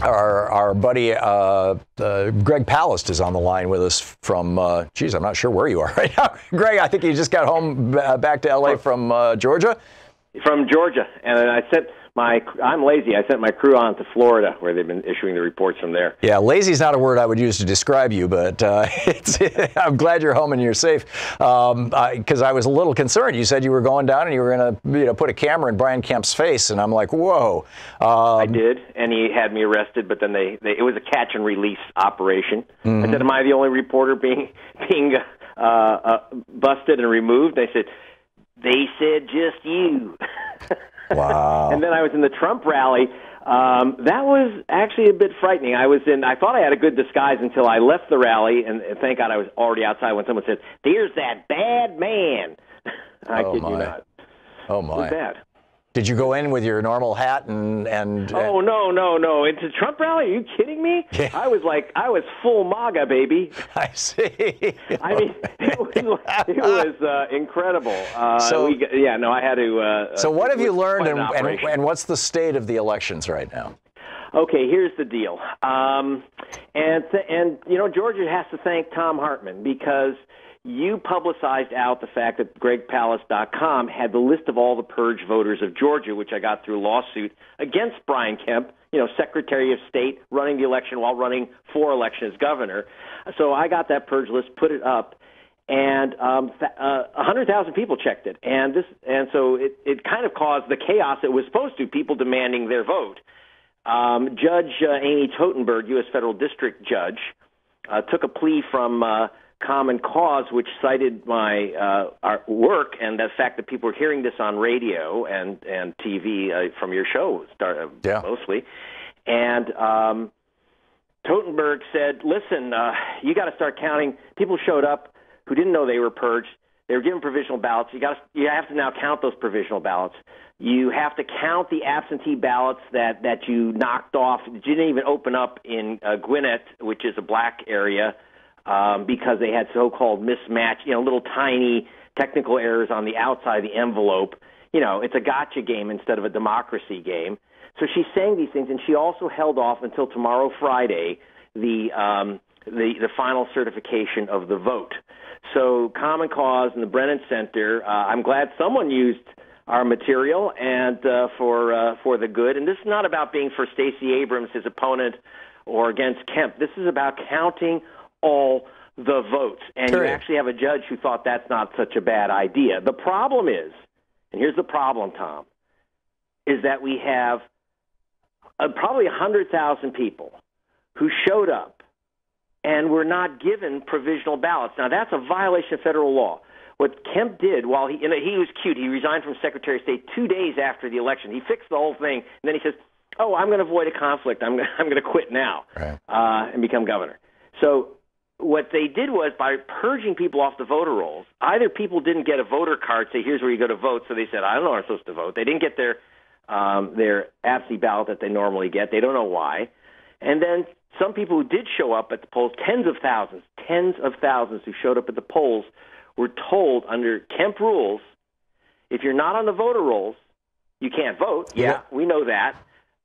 Our buddy Greg Palast is on the line with us from, geez, I'm not sure where you are right now. Greg, I think you just got home back to L.A. from Georgia? From Georgia, and I'm lazy. I sent my crew on to Florida, where they've been issuing the reports from there. Yeah, lazy is not a word I would use to describe you, but I'm glad you're home and you're safe. Because I was a little concerned. You said you were going down and you were going to put a camera in Brian Kemp's face, and I'm like, whoa. I did, and he had me arrested, but then it was a catch and release operation. I said, "Am I the only reporter being busted and removed?" They said, "Just you." Wow. And then I was in the Trump rally. That was actually a bit frightening. I thought I had a good disguise until I left the rally, and thank God I was already outside when someone said, "There's that bad man." I kid you not. Oh, my. It was bad. Did you go in with your normal hat and Oh, no. Into Trump rally? Are you kidding me? Yeah. I was full MAGA, baby. I see. I mean, it was incredible. I had to. So what have you learned, and what's the state of the elections right now? Okay, here's the deal. Georgia has to thank Thom Hartmann, because you publicized out the fact that GregPalast.com had the list of all the purged voters of Georgia, which I got through lawsuit against Brian Kemp, Secretary of State, running the election while running for election as governor. So I got that purge list, put it up, and 100,000 people checked it, and so it kind of caused the chaos it was supposed to, people demanding their vote. Judge Amy Totenberg, U.S. Federal District Judge, took a plea from Common Cause, which cited my our work and the fact that people were hearing this on radio and TV from your show, mostly. And Totenberg said, "Listen, you got to start counting." People showed up who didn't know they were purged. They were given provisional ballots. You have to now count those provisional ballots. You have to count the absentee ballots that you knocked off. You didn't even open up in Gwinnett, which is a black area. Because they had so-called mismatch, little tiny technical errors on the outside of the envelope. It's a gotcha game instead of a democracy game. So she's saying these things, and she also held off until tomorrow, Friday, the final certification of the vote. So Common Cause and the Brennan Center, I'm glad someone used our material and for the good. And this is not about being for Stacey Abrams, his opponent, or against Kemp. This is about counting all the votes. And you actually have a judge who thought that's not such a bad idea. The problem is, and here's the problem, Tom, is that we have probably 100,000 people who showed up and were not given provisional ballots. Now, that's a violation of federal law. What Kemp did, while he was cute, he resigned from Secretary of State 2 days after the election. He fixed the whole thing, and then he says, "Oh, I'm going to avoid a conflict. I'm going to quit now and become governor." So what they did was, by purging people off the voter rolls, either people didn't get a voter card, say, "Here's where you go to vote," so they said, "I don't know where I'm supposed to vote." They didn't get their absentee ballot that they normally get. They don't know why. And then some people who did show up at the polls, tens of thousands who showed up at the polls, were told under Kemp rules, if you're not on the voter rolls, you can't vote. Yeah, we know that.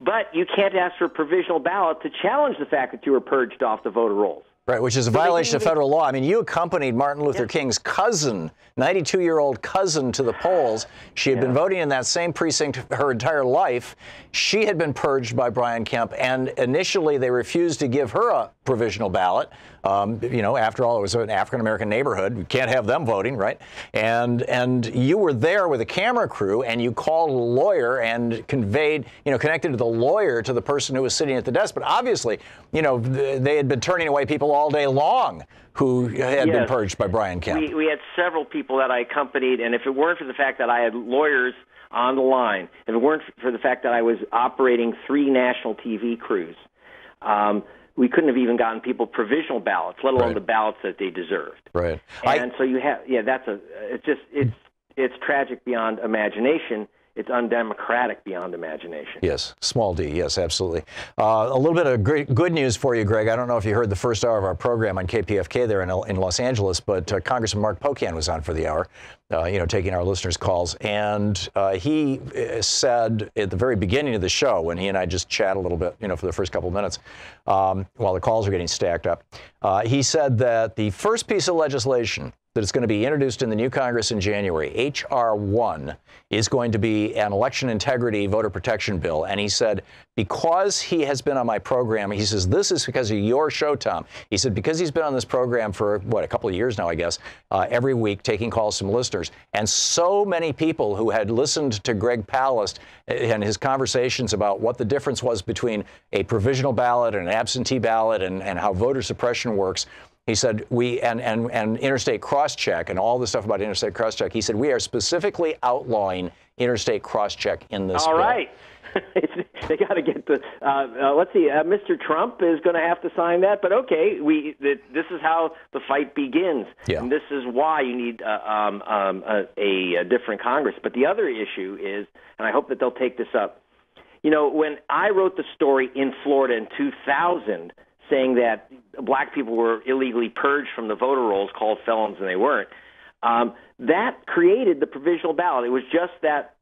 But you can't ask for a provisional ballot to challenge the fact that you were purged off the voter rolls. Right, which is a violation of federal law. I mean, you accompanied Martin Luther King's cousin, 92-year-old cousin, to the polls. She had been voting in that same precinct her entire life. She had been purged by Brian Kemp, and initially they refused to give her a provisional ballot. After all, it was an African-American neighborhood. We can't have them voting, right? And you were there with a camera crew, and you called a lawyer and connected the lawyer to the person who was sitting at the desk. But obviously, they had been turning away people all day long who had been purged by Brian Kemp. We had several people that I accompanied, and if it weren't for the fact that I had lawyers on the line, if it weren't for the fact that I was operating 3 national TV crews, we couldn't have even gotten people provisional ballots, let alone the ballots that they deserved. Right. And so you have, it's tragic beyond imagination. it's undemocratic beyond imagination. Yes, small d, yes, absolutely. A little bit of good news for you, Greg. I don't know if you heard the first hour of our program on KPFK there in Los Angeles, but Congressman Mark Pocan was on for the hour, taking our listeners' calls. And he said at the very beginning of the show, when he and I just chat a little bit, for the first couple of minutes, while the calls are getting stacked up, he said that the first piece of legislation that is going to be introduced in the new Congress in January, H.R. 1, is going to be an election integrity voter protection bill. And he said, because he has been on my program, he says, this is because of your show, Tom. He said, because he's been on this program for, a couple of years now, I guess, every week taking calls from listeners. And so many people who had listened to Greg Palast and his conversations about what the difference was between a provisional ballot and an absentee ballot and how voter suppression works. He said, and interstate cross-check and all the stuff about interstate cross-check, he said, we are specifically outlawing interstate cross-check in this bill. All right. They got to get the, let's see, Mr. Trump is going to have to sign that, but okay, this is how the fight begins. Yeah. And this is why you need a different Congress. But the other issue is, and I hope that they'll take this up, when I wrote the story in Florida in 2000, saying that black people were illegally purged from the voter rolls, called felons, and they weren't. That created the provisional ballot. It was just that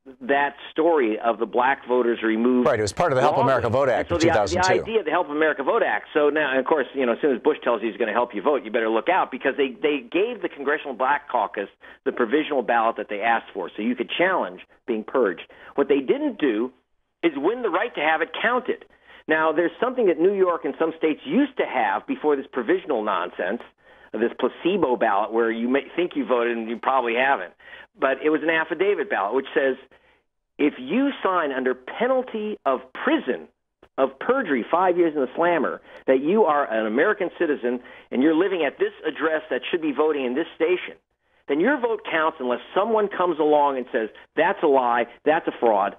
story of the black voters removed. Right. It was part of the Help America Vote Act of 2002. The idea of the Help America Vote Act. So now, of course, as soon as Bush tells you he's going to help you vote, you better look out, because they gave the Congressional Black Caucus the provisional ballot that they asked for, so you could challenge being purged. What they didn't do is win the right to have it counted. Now, there's something that New York and some states used to have before this provisional nonsense, this placebo ballot where you may think you voted and you probably haven't. But it was an affidavit ballot, which says if you sign under penalty of prison, of perjury, 5 years in the slammer, that you are an American citizen and you're living at this address that should be voting in this station, then your vote counts unless someone comes along and says, that's a lie, that's a fraud.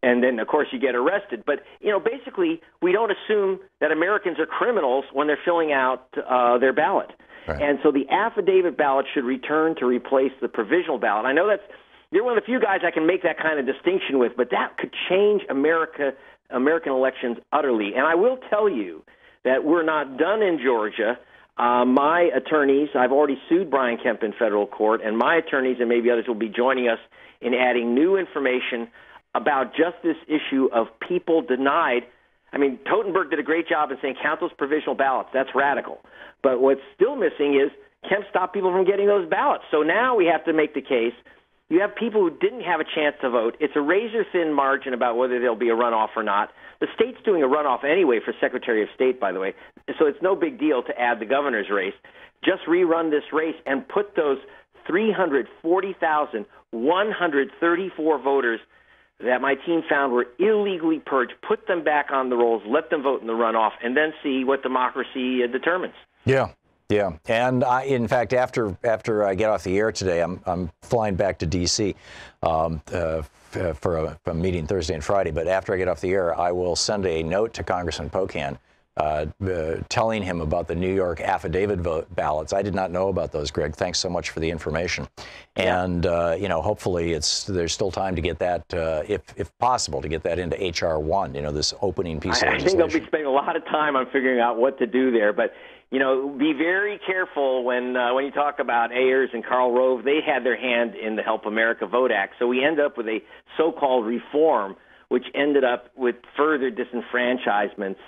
And then, of course, you get arrested. But, basically, we don't assume that Americans are criminals when they're filling out their ballot. Right. And so the affidavit ballot should return to replace the provisional ballot. I know you're one of the few guys I can make that kind of distinction with, but that could change American elections utterly. And I will tell you that we're not done in Georgia. My attorneys, I've already sued Brian Kemp in federal court, and my attorneys and maybe others will be joining us in adding new information about just this issue of people denied. I mean, Totenberg did a great job in saying count those provisional ballots. That's radical. But what's still missing is Kemp stopped people from getting those ballots. So now we have to make the case. You have people who didn't have a chance to vote. It's a razor-thin margin about whether there'll be a runoff or not. The state's doing a runoff anyway for Secretary of State, by the way, so it's no big deal to add the governor's race. Just rerun this race and put those 340,134 voters that my team found were illegally purged, put them back on the rolls, let them vote in the runoff, and then see what democracy determines. Yeah. And in fact, after I get off the air today, I'm flying back to D.C. For a meeting Thursday and Friday. But after I get off the air, I will send a note to Congressman Pocan telling him about the New York affidavit ballots. I did not know about those, Greg. Thanks so much for the information. And, hopefully there's still time to get that, if possible, to get that into H.R. 1, this opening piece of legislation. I think they'll be spending a lot of time on figuring out what to do there. But, be very careful when you talk about Ayers and Karl Rove. They had their hand in the Help America Vote Act. So we end up with a so-called reform, which ended up with further disenfranchisements.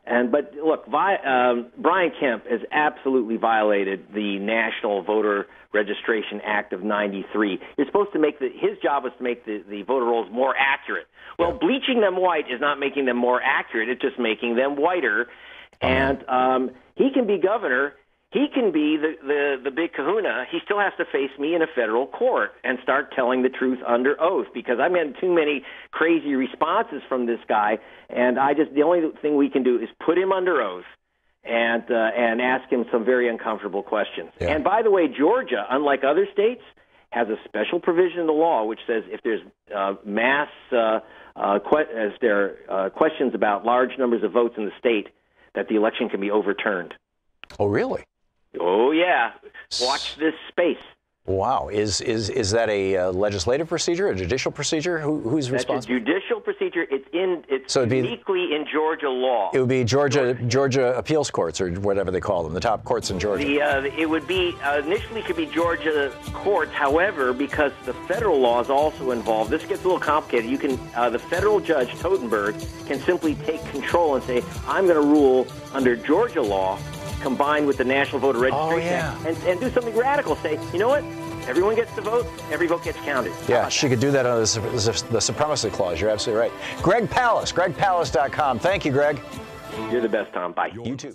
But look, Brian Kemp has absolutely violated the National Voter Registration Act of '93. You're supposed to his job was to make the voter rolls more accurate. Well, bleaching them white is not making them more accurate. It's just making them whiter. And he can be governor. He can be the big kahuna. He still has to face me in a federal court and start telling the truth under oath, because I've had too many crazy responses from this guy, and the only thing we can do is put him under oath and ask him some very uncomfortable questions. Yeah. And by the way, Georgia, unlike other states, has a special provision in the law which says if there's questions about large numbers of votes in the state, that the election can be overturned. Oh, really? Oh, yeah. Watch this space. Wow. Is that a legislative procedure, a judicial procedure? Who's responsible? That's a judicial procedure. It's uniquely in Georgia law. It would be Georgia appeals courts, or whatever they call them, the top courts in Georgia. It would be initially could be Georgia courts. However, because the federal law is also involved, this gets a little complicated. You can the federal judge Totenberg can simply take control and say, I'm going to rule under Georgia law, combined with the National Voter Registration Act, and do something radical. Say, you know what? Everyone gets to vote. Every vote gets counted. Yeah, she could do that under the Supremacy Clause. You're absolutely right. Greg Palast, GregPalast.com. Thank you, Greg. You're the best, Tom. Bye. You too.